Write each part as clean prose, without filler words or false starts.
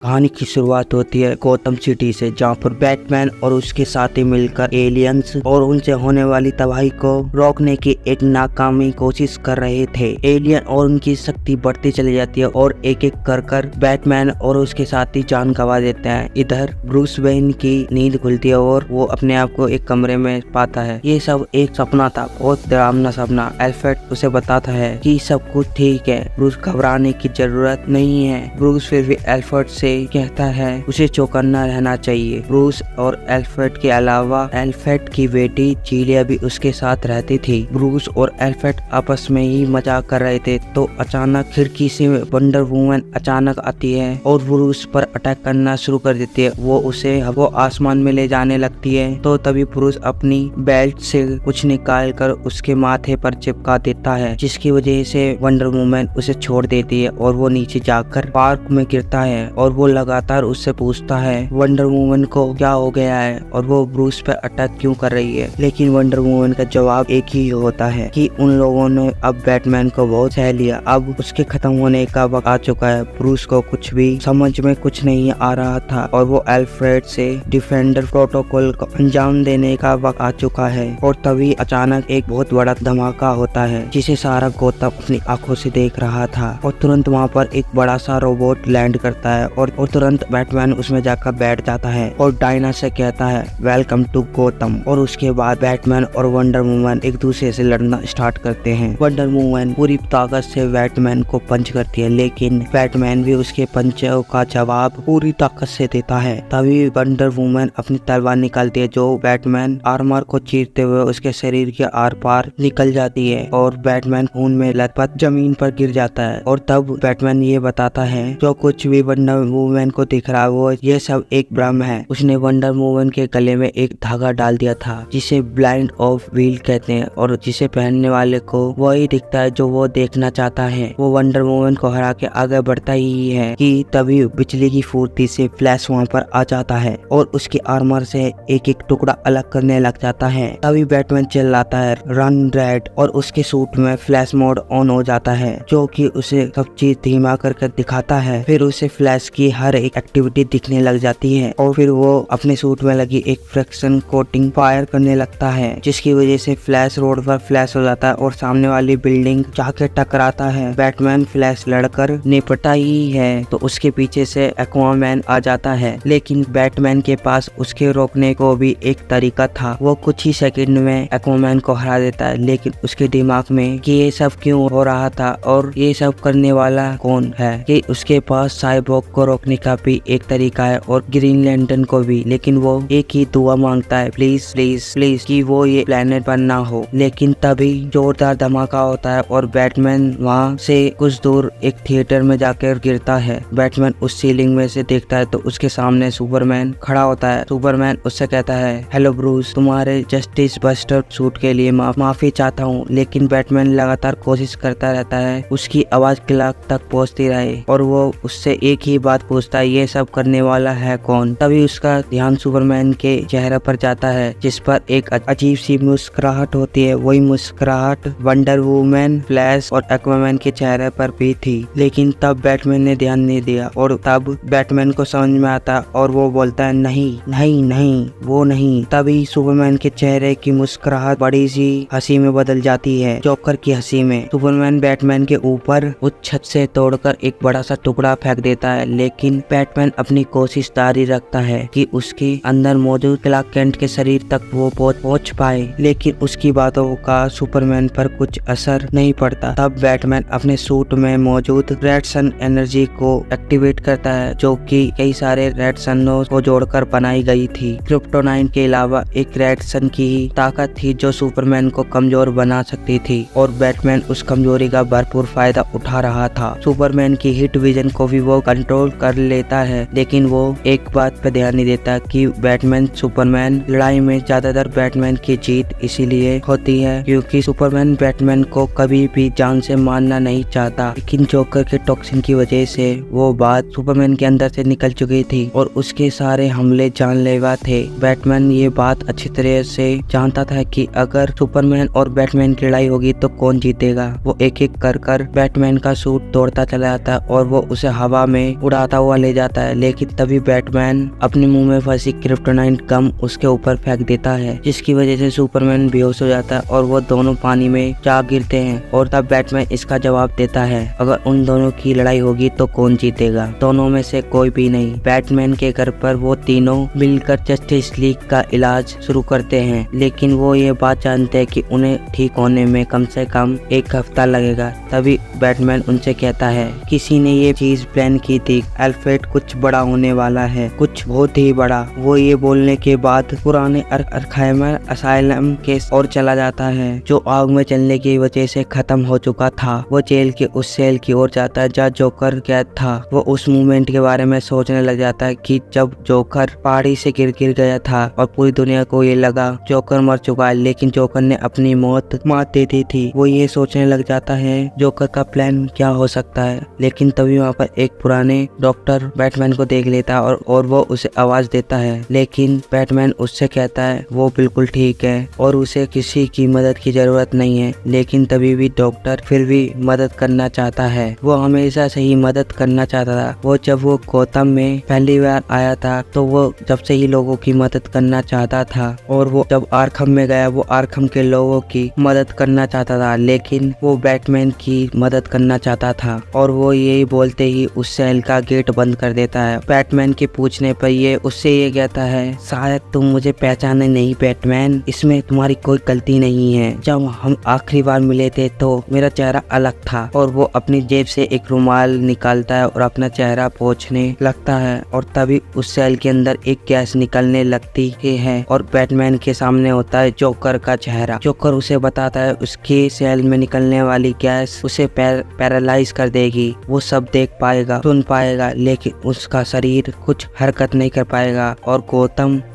कहानी की शुरुआत होती है गौतम सिटी से, जहाँ पर बैटमैन और उसके साथी मिलकर एलियंस और उनसे होने वाली तबाही को रोकने की एक नाकामी कोशिश कर रहे थे। एलियन और उनकी शक्ति बढ़ती चली जाती है और एक एक कर बैटमैन और उसके साथी जान गंवा देते हैं। इधर ब्रूस वेन की नींद खुलती है और वो अपने आप को एक कमरे में पाता है। ये सब एक सपना था, बहुत डरावना सपना। अल्फ्रेड उसे बताता है कि सब कुछ ठीक है, ब्रूस घबराने की जरूरत नहीं है। ब्रूस फिर भी अल्फ्रेड से कहता है उसे चौकन्ना रहना चाहिए। ब्रूस और अल्फ्रेड के अलावा अल्फ्रेड की बेटी जीलिया भी उसके साथ रहती थी। ब्रूस और अल्फ्रेड आपस में ही मजाक कर रहे थे तो अचानक खिड़की से वंडर वुमन अचानक आती है और ब्रूस पर अटैक करना शुरू कर देती है। वो आसमान में ले जाने लगती है तो तभी ब्रूस अपनी बेल्ट से कुछ निकाल कर उसके माथे पर चिपका देता है, जिसकी वजह से वंडर वुमन उसे छोड़ देती है और वो नीचे जाकर पार्क में गिरता है और वो लगातार उससे पूछता है वंडर वुमन को क्या हो गया है और वो ब्रूस पर अटैक क्यों कर रही है। लेकिन वंडर वुमन का जवाब एक ही होता है कि उन लोगों ने अब बैटमैन को बहुत सह लिया, अब उसके खत्म होने का वक्त आ चुका है। ब्रूस को कुछ भी समझ में कुछ नहीं आ रहा था और वो अल्फ्रेड से डिफेंडर प्रोटोकॉल को अंजाम देने का वक्त आ चुका है। और तभी अचानक एक बहुत बड़ा धमाका होता है जिसे सारा गौतम अपनी आंखों से देख रहा था और तुरंत वहाँ पर एक बड़ा सा रोबोट लैंड करता है और तुरंत बैटमैन उसमें जाकर बैठ जाता है और डायना से कहता है वेलकम टू गौतम। और उसके बाद बैटमैन और वंडर वुमन एक दूसरे से लड़ना स्टार्ट करते हैं। वंडर वुमन पूरी ताकत से बैटमैन को पंच करती है, लेकिन बैटमैन भी उसके पंचों का जवाब पूरी ताकत से देता है। तभी वंडर वुमन अपनी तलवार निकालती है जो बैटमैन आर्मर को चीरते हुए उसके शरीर के आर पार निकल जाती है और बैटमैन खून में लथपथ जमीन पर गिर जाता है। और तब बैटमैन ये बताता है जो कुछ भी वंडर वुमन को दिख रहा है वो ये सब एक भ्रम है। उसने वंडर वुमन के गले में एक धागा डाल दिया था जिसे ब्लाइंड ऑफ व्हील कहते हैं और जिसे पहनने वाले को वही दिखता है जो वो देखना चाहता है। वो वंडर वुमन को हरा के आगे बढ़ता ही है कि तभी बिजली की फुर्ती से फ्लैश वहाँ पर आ जाता है और उसके आर्मर से एक एक टुकड़ा अलग करने लग जाता है। तभी बैटमैन चिल्लाता है रन रेड और उसके सूट में फ्लैश मोड ऑन हो जाता है जो कि उसे सब चीज धीमा करके दिखाता है। फिर उसे फ्लैश की हर एक एक्टिविटी दिखने लग जाती है और फिर वो अपने सूट में लगी एक फ्रिक्शन कोटिंग फायर करने लगता है जिसकी वजह से फ्लैश रोड पर फ्लैश हो जाता है और सामने वाली बिल्डिंग जाके टकराता है। बैटमैन फ्लैश लड़कर निपटा ही है तो उसके पीछे से एक्वामैन आ जाता है, लेकिन बैटमैन के पास उसके रोकने को भी एक तरीका था। वो कुछ ही सेकंड में एक्वामैन को हरा देता है, लेकिन उसके दिमाग में कि ये सब क्यों हो रहा था और ये सब करने वाला कौन है, कि उसके पास साइबॉर्ग को रोकने का भी एक तरीका है और ग्रीन लैंटर्न को भी। लेकिन वो एक ही दुआ मांगता है प्लीज प्लीज प्लीज कि वो ये प्लेनेट पर ना हो। लेकिन तभी जोरदार धमाका होता है और बैटमैन वहाँ से कुछ दूर एक थिएटर में जाकर गिरता है। बैटमैन उस सीलिंग में से देखता है तो उसके सामने सुपरमैन खड़ा होता है। सुपरमैन उससे कहता है हेलो ब्रूस, तुम्हारे जस्टिस बस्टर सूट के लिए माफी चाहता हूँ। लेकिन बैटमैन लगातार कोशिश करता रहता है उसकी आवाज क्लॉक तक पहुँचती रहे और वो उससे एक ही बात पूछता है ये सब करने वाला है कौन। तभी उसका ध्यान सुपरमैन के चेहरे पर जाता है जिस पर एक अजीब सी मुस्कुराहट होती है। वही मुस्कुराहट वंडर वुमन, फ्लैश और एक्वामैन के चेहरे पर भी थी, लेकिन तब बैटमैन ने ध्यान नहीं दिया और तब बैटमैन को समझ में आता और वो बोलता है नहीं नहीं नहीं वो नहीं। तभी सुपरमैन के चेहरे की मुस्कुराहट बड़ी सी हंसी में बदल जाती है, जोकर की हंसी में। सुपरमैन बैटमैन के ऊपर उस छत से तोड़कर एक बड़ा सा टुकड़ा फेंक देता है, लेकिन बैटमैन अपनी कोशिश जारी रखता है कि उसके अंदर मौजूद क्लार्क केंट के शरीर तक वो पहुंच पाए, लेकिन उसकी बातों का सुपरमैन पर कुछ असर नहीं पड़ता। तब बैटमैन अपने सूट में मौजूद रेड सन एनर्जी को एक्टिवेट करता है जो कि कई सारे रेड सनों को जोड़कर बनाई गई थी। क्रिप्टोनाइट के अलावा एक रेड सन की ही ताकत थी जो सुपरमैन को कमजोर बना सकती थी और बैटमैन उस कमजोरी का भरपूर फायदा उठा रहा था। सुपरमैन की हिट विजन को भी वो कंट्रोल कर लेता है, लेकिन वो एक बात पे ध्यान नहीं देता कि बैटमैन सुपरमैन लड़ाई में ज्यादातर बैटमैन की जीत इसीलिए होती है क्योंकि सुपरमैन बैटमैन को कभी भी जान से मारना नहीं चाहता। लेकिन जोकर के टॉक्सिन की वजह से वो बात सुपरमैन के अंदर से निकल चुकी थी और उसके सारे हमले जानलेवा थे। बैटमैन ये बात अच्छी तरह से जानता था कि अगर सुपरमैन और बैटमैन की लड़ाई होगी तो कौन जीतेगा। वो एक एक कर बैटमैन का सूट तोड़ता चला जाता और वो उसे हवा में उड़ाता हुआ ले जाता है, लेकिन तभी बैटमैन अपने मुंह में फंसी क्रिप्टोनाइट गम उसके ऊपर फेंक देता है, जिसकी वजह से सुपरमैन बेहोश हो जाता है और वो दोनों पानी में जा गिरते हैं। और तब बैटमैन इसका जवाब देता है, अगर उन दोनों की लड़ाई होगी तो कौन जीतेगा? दोनों में से कोई भी नहीं। बैटमैन के घर पर वो तीनों मिलकर जस्टिस लीग का इलाज शुरू करते हैं, लेकिन वो ये बात जानते हैं कि उन्हें ठीक होने में कम से कम 1 हफ्ता लगेगा। तभी बैटमैन उनसे कहता है, किसी ने ये चीज प्लान की थी, अल्फ्रेड कुछ बड़ा होने वाला है, कुछ बहुत ही बड़ा। वो ये बोलने के बाद पुराने अरखाइम असाइलम के और चला जाता है, जो आग में जलने की वजह से खत्म हो चुका था। वो जेल के उस सेल की ओर जाता है जहाँ जोकर कैद था। वो उस मोमेंट के बारे में सोचने लग जाता है कि जब जोकर पहाड़ी से गिर गया था और पूरी दुनिया को ये लगा जोकर मर चुका है, लेकिन जोकर ने अपनी मौत मात दे दी थी। वो ये सोचने लग जाता है जोकर का प्लान क्या हो सकता है, लेकिन तभी वहाँ पर एक पुराने डॉक्टर बैटमैन को देख लेता है और वो उसे आवाज देता है, लेकिन बैटमैन उससे कहता है वो बिल्कुल ठीक है और उसे किसी की मदद की जरूरत नहीं है। लेकिन तभी भी डॉक्टर फिर भी मदद करना चाहता है। वो हमेशा से ही मदद करना चाहता था। वो जब वो गौतम में पहली बार आया था तो वो जब से ही लोगों की मदद करना चाहता था, और वो जब आर्खम में गया वो आर्खम के लोगों की मदद करना चाहता था, लेकिन वो बैटमैन की मदद करना चाहता था। और वो यही बोलते ही उस सेल का गेट बंद कर देता है। बैटमैन के पूछने पर ये उससे ये कहता है, शायद तुम मुझे पहचाने नहीं बैटमैन, इसमें तुम्हारी कोई गलती नहीं है। जब हम आखिरी बार मिले थे तो मेरा चेहरा अलग था। और वो अपनी जेब से एक रुमाल निकालता है और अपना चेहरा पोंछने लगता है, और तभी उस सेल के अंदर एक गैस निकलने लगती है और बैटमैन के सामने होता है जोकर का चेहरा। जोकर उसे बताता है उसके सेल में निकलने वाली गैस उसे पैरालाइज कर देगी। वो सब देख पाएगा, सुन पाएगा, लेकिन उसका शरीर कुछ हरकत नहीं कर पाएगा। और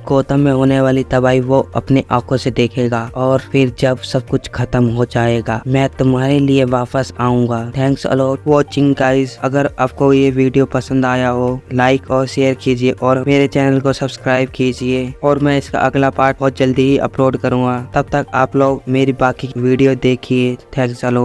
गौतम में होने वाली तबाही वो अपने आंखों से देखेगा। और फिर जब सब कुछ खत्म हो जाएगा मैं तुम्हारे लिए वापस आऊंगा। Thanks a lot watching guys. अगर आपको ये वीडियो पसंद आया हो लाइक और शेयर कीजिए और मेरे चैनल को सब्सक्राइब कीजिए, और मैं इसका अगला पार्ट बहुत जल्दी ही अपलोड करूंगा। तब तक आप लोग मेरी बाकी वीडियो देखिए। Thanks a lot.